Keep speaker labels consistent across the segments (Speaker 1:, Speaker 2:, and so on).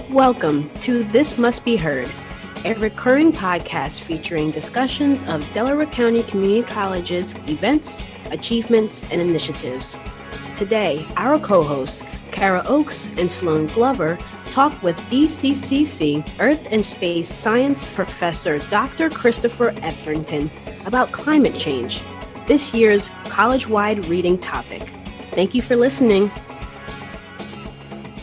Speaker 1: Welcome to This Must Be Heard, a recurring podcast featuring discussions of Delaware County Community College's events, achievements, and initiatives. Today, our co-hosts, Cara and Sloan Glover, talk with DCCC Earth and Space Science Professor Dr. Christopher Etherington about climate change, this year's college-wide reading topic. Thank you for listening.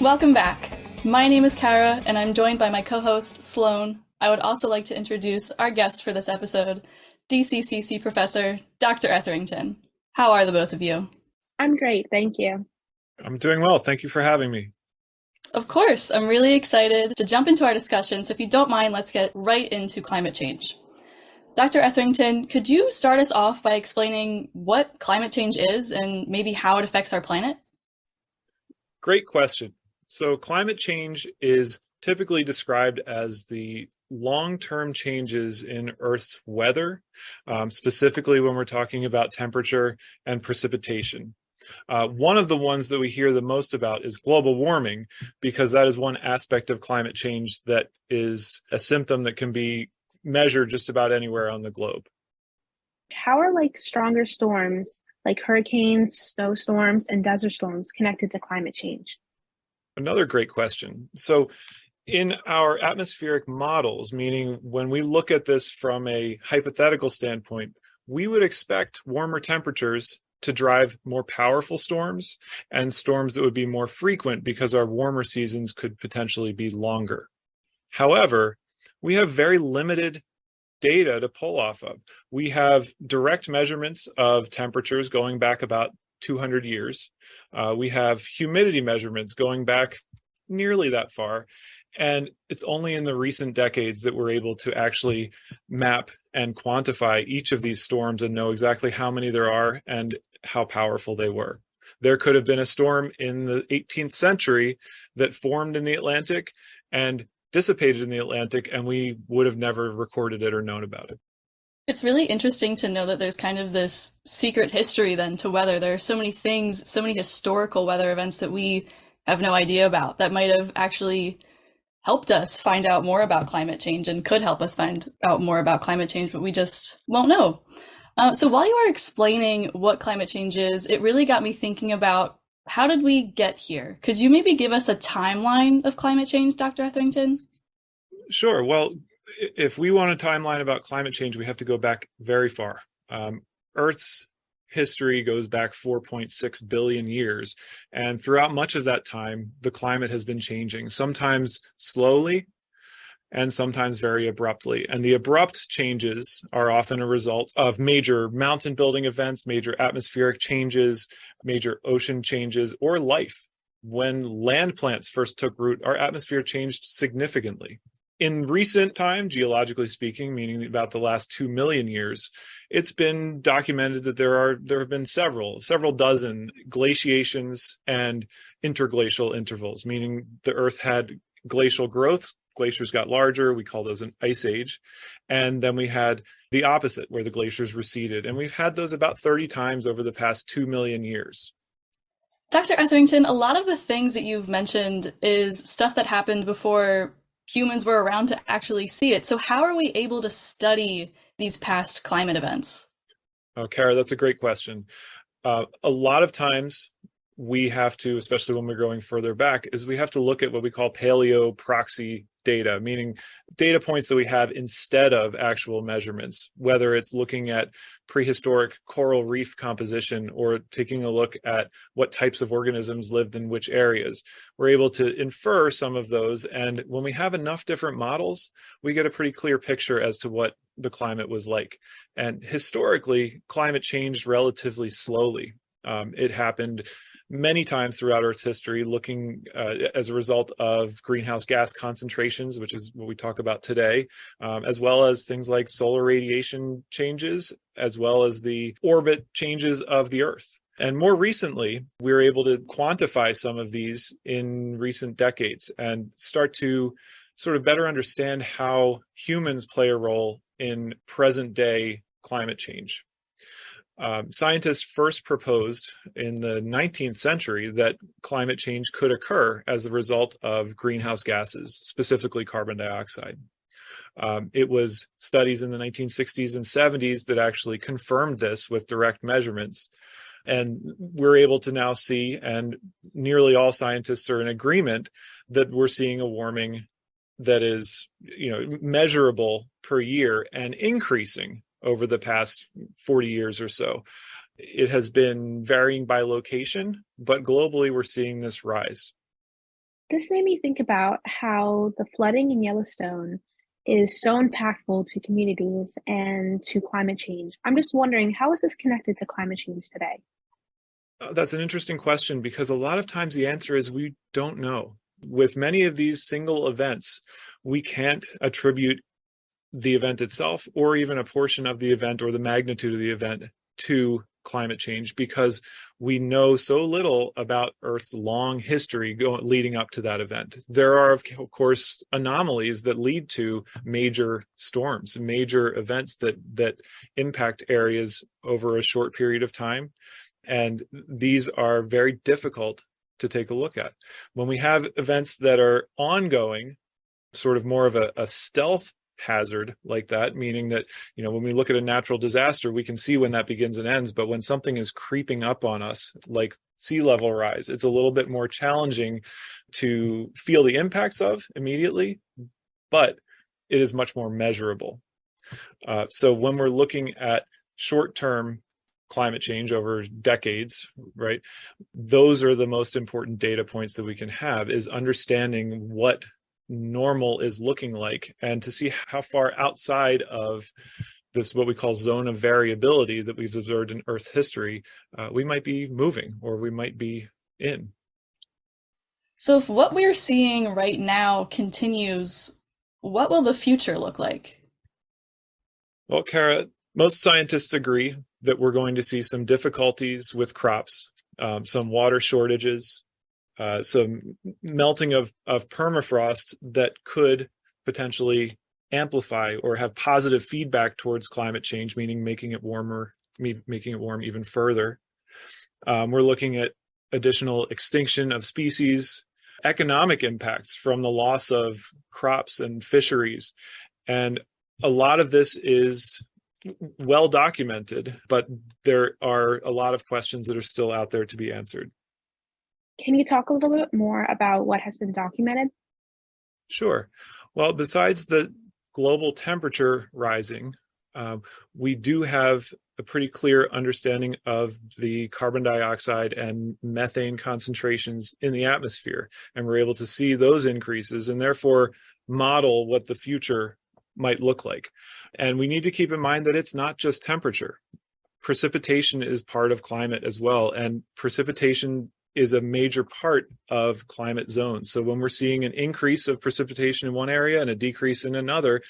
Speaker 2: Welcome back. My name is Cara, and I'm joined by my co-host, Sloan. I would also like to introduce our guest for this episode, DCCC Professor Dr. Etherington. How are the both of you?
Speaker 3: I'm great, thank you.
Speaker 4: I'm doing well. Thank you for having me.
Speaker 2: Of course, I'm really excited to jump into our discussion, so if you don't mind, let's get right into climate change. Dr. Etherington, could you start us off by explaining what climate change is and maybe how it affects our planet?
Speaker 4: Great question. So climate change is typically described as the long-term changes in Earth's weather, specifically when we're talking about temperature and precipitation. One of the ones that we hear the most about is global warming, because that is one aspect of climate change that is a symptom that can be measured just about anywhere on the globe.
Speaker 3: How are stronger storms like hurricanes, snowstorms, and desert storms connected to climate change?
Speaker 4: Another great question. So in our atmospheric models, meaning when we look at this from a hypothetical standpoint, we would expect warmer temperatures to drive more powerful storms and storms that would be more frequent because our warmer seasons could potentially be longer. However, we have very limited data to pull off of. We have direct measurements of temperatures going back about 200 years. We have humidity measurements going back nearly that far. And it's only in the recent decades that we're able to actually map and quantify each of these storms and know exactly how many there are and how powerful they were. There could have been a storm in the 18th century that formed in the Atlantic and dissipated in the Atlantic, and we would have never recorded it or known about it.
Speaker 2: It's really interesting to know that there's kind of this secret history then to weather. There are so many things, so many historical weather events that we have no idea about that might have actually helped us find out more about climate change and could help us find out more about climate change, but we just won't know. So while you were explaining what climate change is, it really got me thinking about how did we get here? Could you maybe give us a timeline of climate change, Dr. Etherington?
Speaker 4: Sure. Well, if we want a timeline about climate change, we have to go back very far. Earth's history goes back 4.6 billion years. And throughout much of that time, the climate has been changing, sometimes slowly and sometimes very abruptly. And the abrupt changes are often a result of major mountain building events, major atmospheric changes, major ocean changes, or life. When land plants first took root, our atmosphere changed significantly. In recent time, geologically speaking, meaning about the last 2 million years, it's been documented that there have been several dozen glaciations and interglacial intervals, meaning the Earth had glacial growth, glaciers got larger, we call those an ice age, and then we had the opposite, where the glaciers receded, and we've had those about 30 times over the past 2 million years.
Speaker 2: Dr. Etherington, a lot of the things that you've mentioned is stuff that happened before humans were around to actually see it. So how are we able to study these past climate events?
Speaker 4: Oh, Cara, that's a great question. A lot of times we have to, especially when we're going further back, is we have to look at what we call paleo proxy data, meaning data points that we have instead of actual measurements, whether it's looking at prehistoric coral reef composition or taking a look at what types of organisms lived in which areas. We're able to infer some of those, and when we have enough different models, we get a pretty clear picture as to what the climate was like. And historically, climate changed relatively slowly. It happened many times throughout Earth's history, looking as a result of greenhouse gas concentrations, which is what we talk about today, as well as things like solar radiation changes, as well as the orbit changes of the Earth. And more recently, we were able to quantify some of these in recent decades and start to sort of better understand how humans play a role in present day climate change. Scientists first proposed in the 19th century that climate change could occur as a result of greenhouse gases, specifically carbon dioxide. It was studies in the 1960s and 70s that actually confirmed this with direct measurements. And we're able to now see, and nearly all scientists are in agreement, that we're seeing a warming that is, measurable per year and increasing over the past 40 years or so. It has been varying by location, but globally we're seeing this rise.
Speaker 3: This made me think about how the flooding in Yellowstone is so impactful to communities and to climate change. I'm just wondering, how is this connected to climate change today?
Speaker 4: That's an interesting question, because a lot of times the answer is we don't know. With many of these single events, we can't attribute the event itself or even a portion of the event or the magnitude of the event to climate change, because we know so little about Earth's long history leading up to that event. There are, of course, anomalies that lead to major storms, major events that impact areas over a short period of time. And these are very difficult to take a look at. When we have events that are ongoing, sort of more of a stealth hazard like that, meaning that, when we look at a natural disaster, we can see when that begins and ends. But when something is creeping up on us, like sea level rise, it's a little bit more challenging to feel the impacts of immediately, but it is much more measurable. So when we're looking at short-term climate change over decades, right, those are the most important data points that we can have, is understanding what normal is looking like, and to see how far outside of this, what we call zone of variability that we've observed in Earth's history, we might be moving or we might be in.
Speaker 2: So if what we're seeing right now continues, what will the future look like?
Speaker 4: Well, Cara, most scientists agree that we're going to see some difficulties with crops, some water shortages, some melting of permafrost that could potentially amplify or have positive feedback towards climate change, meaning making it warm even further. We're looking at additional extinction of species, economic impacts from the loss of crops and fisheries. And a lot of this is well documented, but there are a lot of questions that are still out there to be answered.
Speaker 3: Can you talk a little bit more about what has been documented?
Speaker 4: Sure. Well, besides the global temperature rising, we do have a pretty clear understanding of the carbon dioxide and methane concentrations in the atmosphere, and we're able to see those increases and therefore model what the future might look like. And we need to keep in mind that it's not just temperature. Precipitation is part of climate as well, and precipitation is a major part of climate zones. So when we're seeing an increase of precipitation in one area and a decrease in another,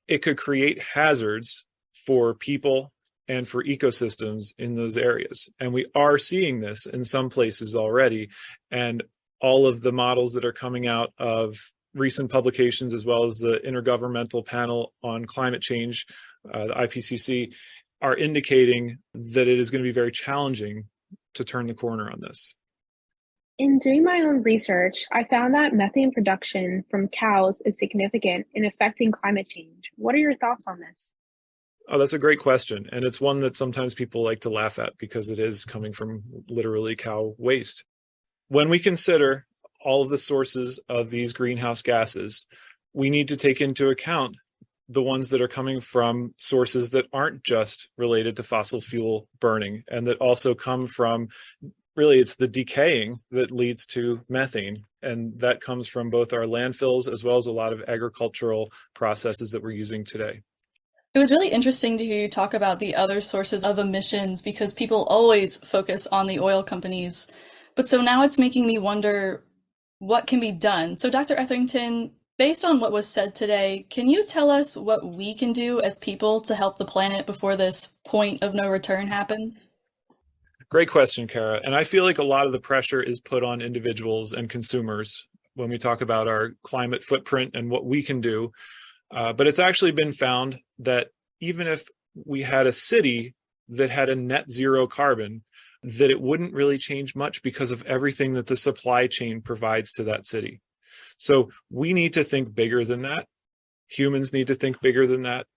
Speaker 4: it could create hazards for people and for ecosystems in those areas. And we are seeing this in some places already. And all of the models that are coming out of recent publications, as well as the Intergovernmental Panel on Climate Change, the IPCC, are indicating that it is going to be very challenging to turn the corner on this.
Speaker 3: In doing my own research, I found that methane production from cows is significant in affecting climate change. What are your thoughts on this?
Speaker 4: Oh, that's a great question. And it's one that sometimes people like to laugh at because it is coming from literally cow waste. When we consider all of the sources of these greenhouse gases, we need to take into account the ones that are coming from sources that aren't just related to fossil fuel burning, and that also come from, really, it's the decaying that leads to methane. And that comes from both our landfills as well as a lot of agricultural processes that we're using today.
Speaker 2: It was really interesting to hear you talk about the other sources of emissions, because people always focus on the oil companies. But so now it's making me wonder what can be done. So Dr. Etherington, based on what was said today, can you tell us what we can do as people to help the planet before this point of no return happens?
Speaker 4: Great question, Cara. And I feel like a lot of the pressure is put on individuals and consumers when we talk about our climate footprint and what we can do. But it's actually been found that even if we had a city that had a net zero carbon, that it wouldn't really change much because of everything that the supply chain provides to that city. So we need to think bigger than that. Humans need to think bigger than that.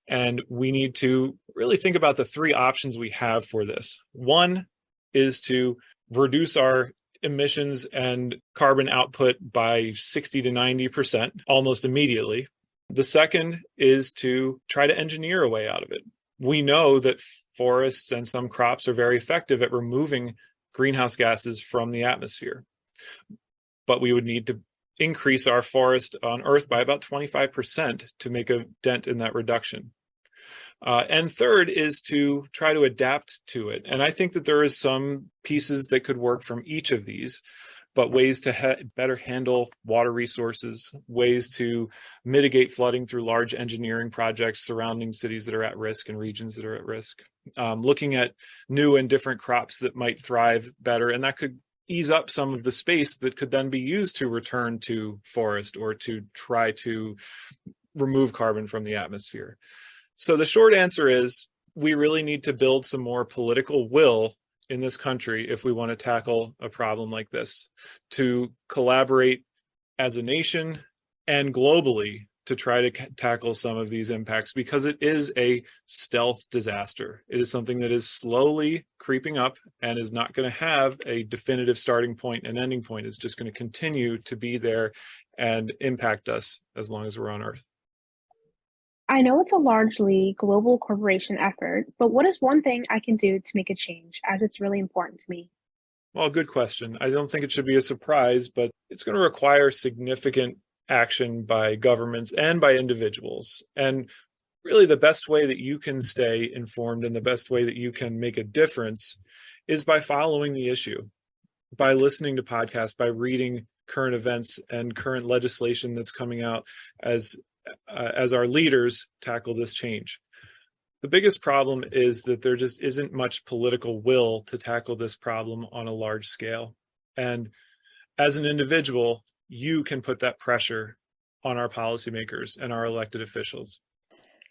Speaker 4: And we need to really think about the three options we have for this. One is to reduce our emissions and carbon output by 60 to 90% almost immediately. The second is to try to engineer a way out of it. We know that forests and some crops are very effective at removing greenhouse gases from the atmosphere, but we would need to increase our forest on Earth by about 25% to make a dent in that reduction. And third is to try to adapt to it. And I think that there is some pieces that could work from each of these, but ways to better handle water resources, ways to mitigate flooding through large engineering projects surrounding cities that are at risk and regions that are at risk, looking at new and different crops that might thrive better. And that could ease up some of the space that could then be used to return to forest or to try to remove carbon from the atmosphere. So the short answer is we really need to build some more political will in this country if we want to tackle a problem like this, to collaborate as a nation and globally to try to tackle some of these impacts, because it is a stealth disaster. It is something that is slowly creeping up and is not going to have a definitive starting point and ending point. It's just going to continue to be there and impact us as long as we're on Earth.
Speaker 3: I know it's a largely global corporation effort, but what is one thing I can do to make a change, as it's really important to me?
Speaker 4: Well, good question. I don't think it should be a surprise, but it's going to require significant action by governments and by individuals. And really the best way that you can stay informed and the best way that you can make a difference is by following the issue, by listening to podcasts, by reading current events and current legislation that's coming out as our leaders tackle this change. The biggest problem is that there just isn't much political will to tackle this problem on a large scale. And as an individual, you can put that pressure on our policymakers and our elected officials.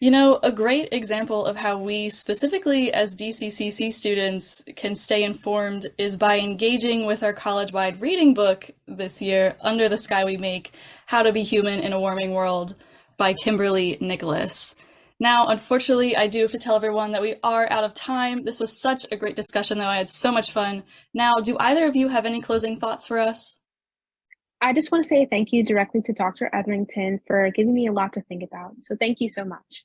Speaker 2: You know, a great example of how we specifically as DCCC students can stay informed is by engaging with our college-wide reading book this year, Under the Sky We Make, How to Be Human in a Warming World, by Kimberly Nicholas. Now, unfortunately, I do have to tell everyone that we are out of time. This was such a great discussion, though. I had so much fun. Now, do either of you have any closing thoughts for us?
Speaker 3: I just want to say thank you directly to Dr. Etherington for giving me a lot to think about. So thank you so much.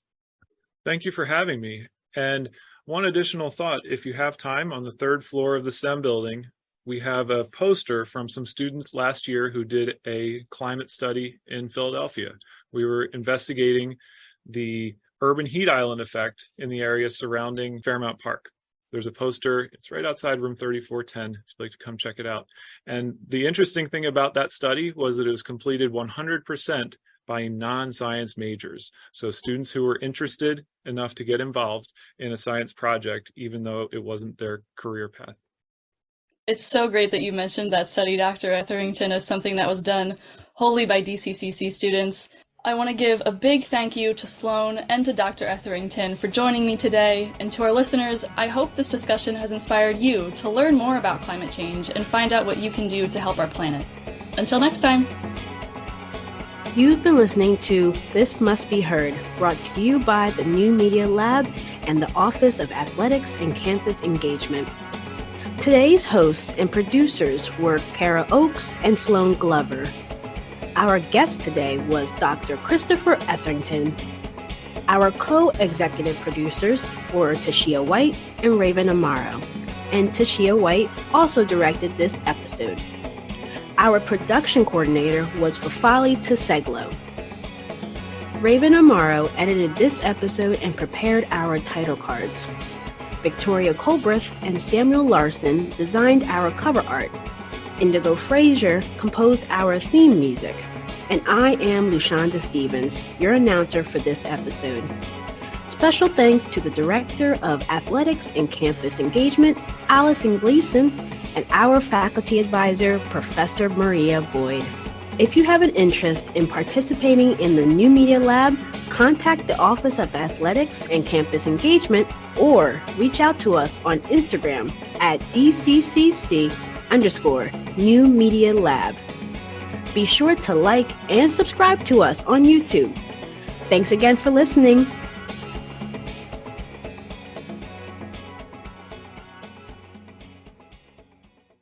Speaker 4: Thank you for having me. And one additional thought, if you have time, on the third floor of the STEM building, we have a poster from some students last year who did a climate study in Philadelphia. We were investigating the urban heat island effect in the area surrounding Fairmount Park. There's a poster, it's right outside room 3410, if you'd like to come check it out. And the interesting thing about that study was that it was completed 100% by non-science majors. So students who were interested enough to get involved in a science project, even though it wasn't their career path.
Speaker 2: It's so great that you mentioned that study, Dr. Etherington, as something that was done wholly by DCCC students. I want to give a big thank you to Sloan and to Dr. Etherington for joining me today, and to our listeners, I hope this discussion has inspired you to learn more about climate change and find out what you can do to help our planet. Until next time.
Speaker 1: You've been listening to This Must Be Heard, brought to you by the New Media Lab and the Office of Athletics and Campus Engagement. Today's hosts and producers were Cara Oakes and Sloan Glover. Our guest today was Dr. Christopher Etherington. Our co-executive producers were Tashia White and Raven Amaro, and Tashia White also directed this episode. Our production coordinator was Fafali Tseglo. Raven Amaro edited this episode and prepared our title cards. Victoria Colbreth and Samuel Larson designed our cover art. Indigo Frazier composed our theme music. And I am Lushonda Stevens, your announcer for this episode. Special thanks to the Director of Athletics and Campus Engagement, Allison Gleason, and our faculty advisor, Professor Maria Boyd. If you have an interest in participating in the New Media Lab, contact the Office of Athletics and Campus Engagement or reach out to us on Instagram at DCCC_New Media Lab. Be sure to like and subscribe to us on YouTube. Thanks again for listening.